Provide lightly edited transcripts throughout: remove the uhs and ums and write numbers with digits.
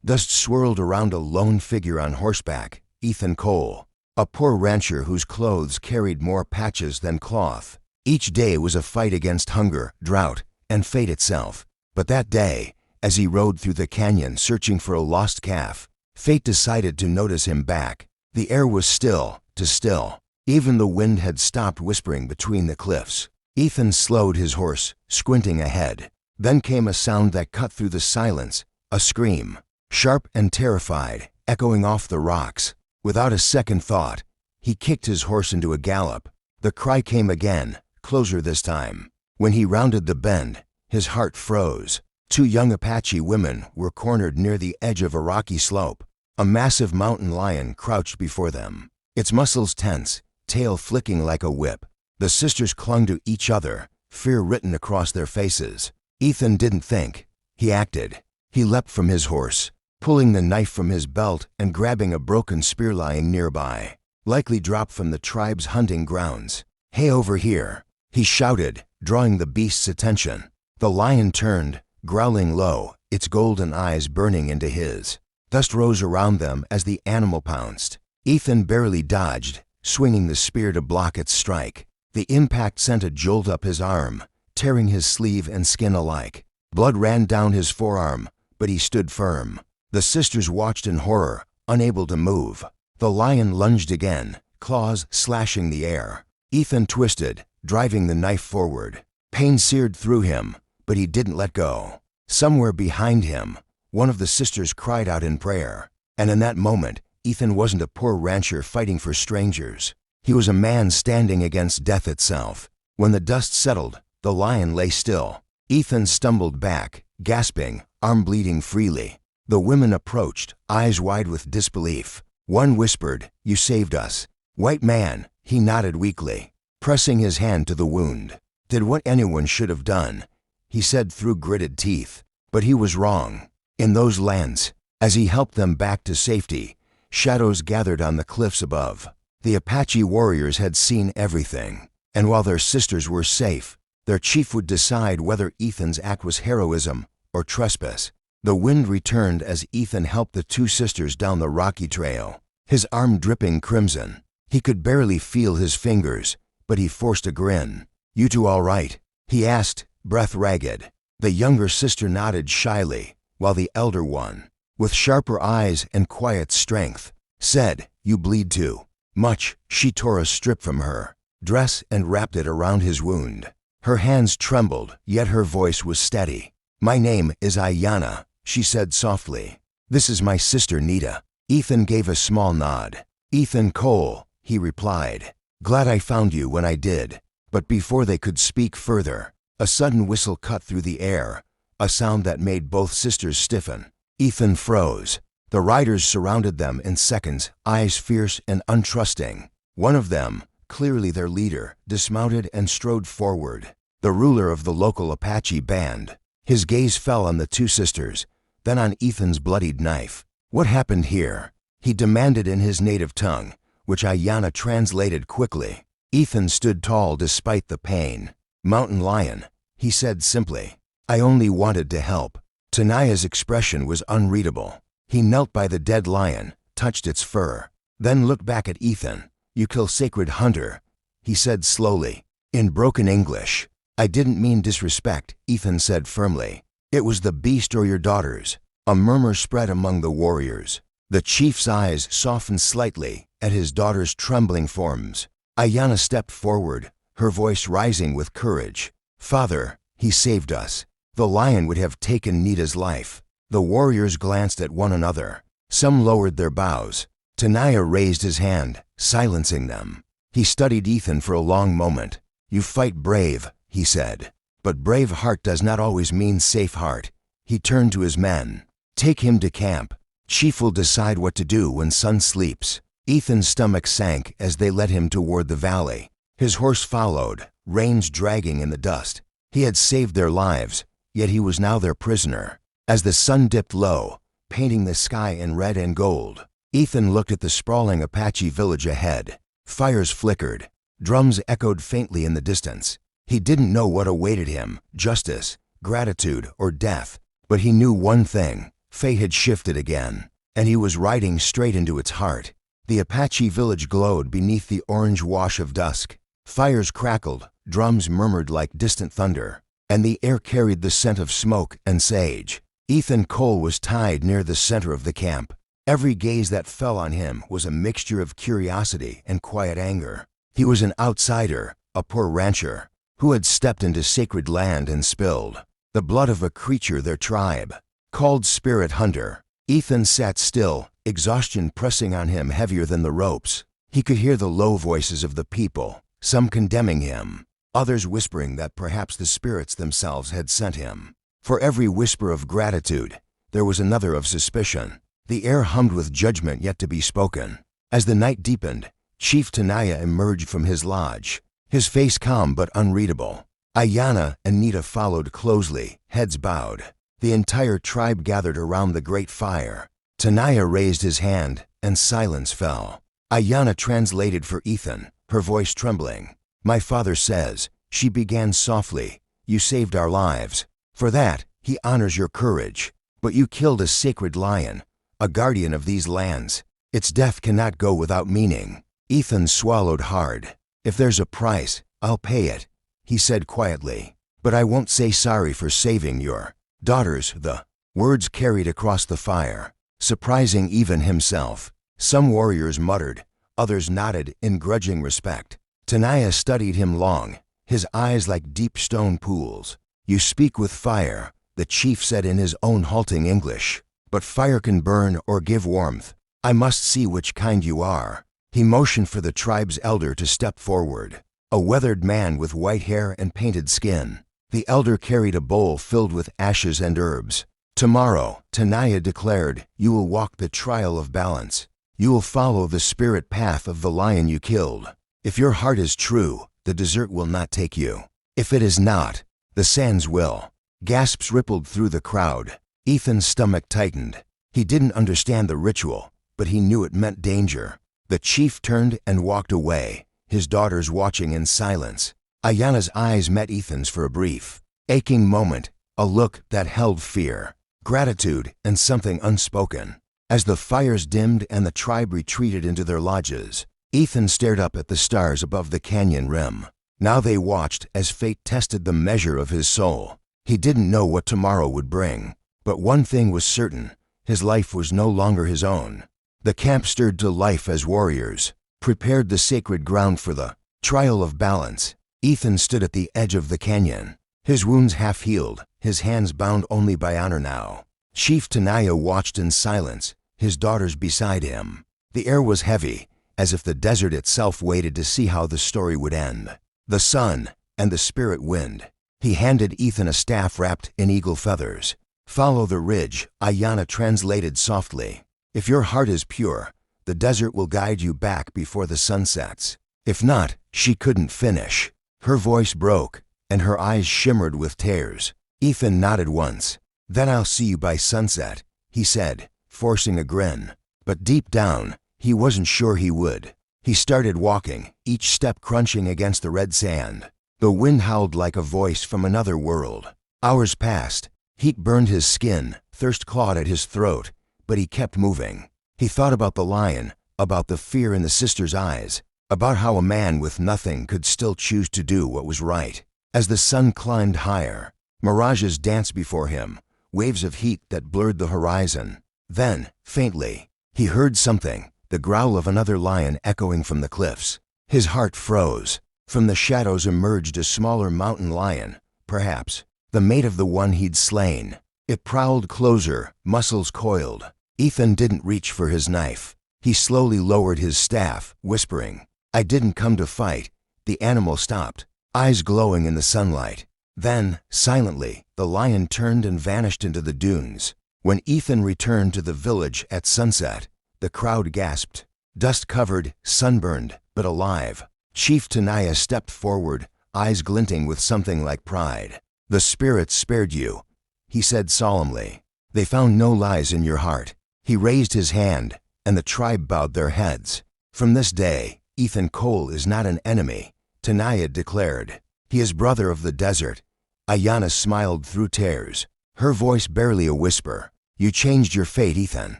Dust swirled around a lone figure on horseback, Ethan Cole, a poor rancher whose clothes carried more patches than cloth. Each day was a fight against hunger, drought, and fate itself. But that day, as he rode through the canyon searching for a lost calf, fate decided to notice him back. The air was still, too still. Even the wind had stopped whispering between the cliffs. Ethan slowed his horse, squinting ahead. Then came a sound that cut through the silence, a scream, sharp and terrified, echoing off the rocks. Without a second thought, he kicked his horse into a gallop. The cry came again, closer this time. When he rounded the bend, his heart froze. Two young Apache women were cornered near the edge of a rocky slope. A massive mountain lion crouched before them, its muscles tense, tail flicking like a whip. The sisters clung to each other, fear written across their faces. Ethan didn't think. He acted. He leapt from his horse, pulling the knife from his belt and grabbing a broken spear lying nearby, likely dropped from the tribe's hunting grounds. "Hey, over here," he shouted, drawing the beast's attention. The lion turned, growling low, its golden eyes burning into his. Dust rose around them as the animal pounced. Ethan barely dodged, swinging the spear to block its strike. The impact sent a jolt up his arm, tearing his sleeve and skin alike. Blood ran down his forearm, but he stood firm. The sisters watched in horror, unable to move. The lion lunged again, claws slashing the air. Ethan twisted, driving the knife forward. Pain seared through him, but he didn't let go. Somewhere behind him, one of the sisters cried out in prayer. And in that moment, Ethan wasn't a poor rancher fighting for strangers. He was a man standing against death itself. When the dust settled, the lion lay still. Ethan stumbled back, gasping, arm bleeding freely. The women approached, eyes wide with disbelief. One whispered, "You saved us." "White man," he nodded weakly, pressing his hand to the wound. "Did what anyone should have done," he said through gritted teeth. But he was wrong. In those lands, as he helped them back to safety, shadows gathered on the cliffs above. The Apache warriors had seen everything, and while their sisters were safe, their chief would decide whether Ethan's act was heroism or trespass. The wind returned as Ethan helped the two sisters down the rocky trail, his arm dripping crimson. He could barely feel his fingers, but he forced a grin. "You two all right?" he asked, breath ragged. The younger sister nodded shyly, while the elder one, with sharper eyes and quiet strength, said, "You bleed too." Much. She tore a strip from her dress and wrapped it around his wound. Her hands trembled, yet her voice was steady. "My name is Ayanna," she said softly. "This is my sister Nita." Ethan gave a small nod. "Ethan Cole," he replied. "Glad I found you when I did." But before they could speak further, a sudden whistle cut through the air, a sound that made both sisters stiffen. Ethan froze. The riders surrounded them in seconds, eyes fierce and untrusting. One of them, clearly their leader, dismounted and strode forward, the ruler of the local Apache band. His gaze fell on the two sisters, then on Ethan's bloodied knife. "What happened here?" he demanded in his native tongue, which Ayanna translated quickly. Ethan stood tall despite the pain. "Mountain lion," he said simply. "I only wanted to help." Tanaya's expression was unreadable. He knelt by the dead lion, touched its fur, then looked back at Ethan. "You kill sacred hunter," he said slowly, in broken English. "I didn't mean disrespect," Ethan said firmly. "It was the beast or your daughters." A murmur spread among the warriors. The chief's eyes softened slightly at his daughter's trembling forms. Ayanna stepped forward, her voice rising with courage. "Father, he saved us. The lion would have taken Nita's life." The warriors glanced at one another. Some lowered their bows. Tanaya raised his hand, silencing them. He studied Ethan for a long moment. "You fight brave," he said. "But brave heart does not always mean safe heart." He turned to his men. "Take him to camp. Chief will decide what to do when sun sleeps." Ethan's stomach sank as they led him toward the valley. His horse followed, reins dragging in the dust. He had saved their lives, yet he was now their prisoner. As the sun dipped low, painting the sky in red and gold, Ethan looked at the sprawling Apache village ahead. Fires flickered. Drums echoed faintly in the distance. He didn't know what awaited him, justice, gratitude, or death. But he knew one thing: Fate had shifted again, and he was riding straight into its heart. The Apache village glowed beneath the orange wash of dusk. Fires crackled, drums murmured like distant thunder, and the air carried the scent of smoke and sage. Ethan Cole was tied near the center of the camp. Every gaze that fell on him was a mixture of curiosity and quiet anger. He was an outsider, a poor rancher, who had stepped into sacred land and spilled the blood of a creature their tribe called Spirit Hunter. Ethan sat still, exhaustion pressing on him heavier than the ropes. He could hear the low voices of the people, some condemning him, others whispering that perhaps the spirits themselves had sent him. For every whisper of gratitude, there was another of suspicion. The air hummed with judgment yet to be spoken. As the night deepened, Chief Tenaya emerged from his lodge, his face calm but unreadable. Ayanna and Nita followed closely, heads bowed. The entire tribe gathered around the great fire. Tenaya raised his hand, and silence fell. Ayanna translated for Ethan, her voice trembling. "My father says," she began softly, "you saved our lives. For that, he honors your courage. But you killed a sacred lion, a guardian of these lands. Its death cannot go without meaning." Ethan swallowed hard. "If there's a price, I'll pay it," he said quietly. "But I won't say sorry for saving your daughters." The words carried across the fire, surprising even himself. Some warriors muttered, others nodded in grudging respect. Tenaya studied him long, his eyes like deep stone pools. "You speak with fire," the chief said in his own halting English. "But fire can burn or give warmth. I must see which kind you are." He motioned for the tribe's elder to step forward, a weathered man with white hair and painted skin. The elder carried a bowl filled with ashes and herbs. "Tomorrow," Tenaya declared, "you will walk the trial of balance. You will follow the spirit path of the lion you killed. If your heart is true, the desert will not take you. If it is not, the sands will." Gasps rippled through the crowd. Ethan's stomach tightened. He didn't understand the ritual, but he knew it meant danger. The chief turned and walked away, his daughters watching in silence. Ayanna's eyes met Ethan's for a brief, aching moment, a look that held fear, gratitude, and something unspoken. As the fires dimmed and the tribe retreated into their lodges, Ethan stared up at the stars above the canyon rim. Now they watched as fate tested the measure of his soul. He didn't know what tomorrow would bring, but one thing was certain: his life was no longer his own. The camp stirred to life as warriors prepared the sacred ground for the trial of balance. Ethan stood at the edge of the canyon, his wounds half healed, his hands bound only by honor now. Chief Tenaya watched in silence, his daughters beside him. The air was heavy, as if the desert itself waited to see how the story would end. The sun and the spirit wind. He handed Ethan a staff wrapped in eagle feathers. "Follow the ridge," Ayanna translated softly. "If your heart is pure, the desert will guide you back before the sun sets. If not," she couldn't finish. Her voice broke, and her eyes shimmered with tears. Ethan nodded once. "Then I'll see you by sunset," he said, forcing a grin. But deep down, he wasn't sure he would. He started walking, each step crunching against the red sand. The wind howled like a voice from another world. Hours passed. Heat burned his skin, thirst clawed at his throat, but he kept moving. He thought about the lion, about the fear in the sister's eyes, about how a man with nothing could still choose to do what was right. As the sun climbed higher, mirages danced before him, waves of heat that blurred the horizon. Then, faintly, he heard something, the growl of another lion echoing from the cliffs. His heart froze. From the shadows emerged a smaller mountain lion, perhaps the mate of the one he'd slain. It prowled closer, muscles coiled. Ethan didn't reach for his knife. He slowly lowered his staff, whispering, "I didn't come to fight." The animal stopped, eyes glowing in the sunlight. Then, silently, the lion turned and vanished into the dunes. When Ethan returned to the village at sunset, the crowd gasped. Dust-covered, sunburned, but alive. Chief Tenaya stepped forward, eyes glinting with something like pride. "The spirits spared you," he said solemnly. "They found no lies in your heart." He raised his hand, and the tribe bowed their heads. "From this day, Ethan Cole is not an enemy," Tenaya declared. "He is brother of the desert." Ayanna smiled through tears, her voice barely a whisper. You changed your fate, Ethan.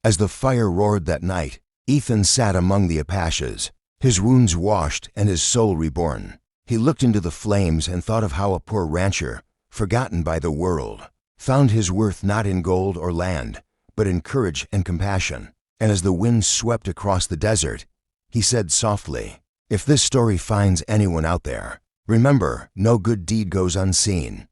As the fire roared that night, Ethan sat among the Apaches, his wounds washed and his soul reborn. He looked into the flames and thought of how a poor rancher, forgotten by the world, found his worth not in gold or land, but in courage and compassion. And as the wind swept across the desert, he said softly, "If this story finds anyone out there, remember, no good deed goes unseen.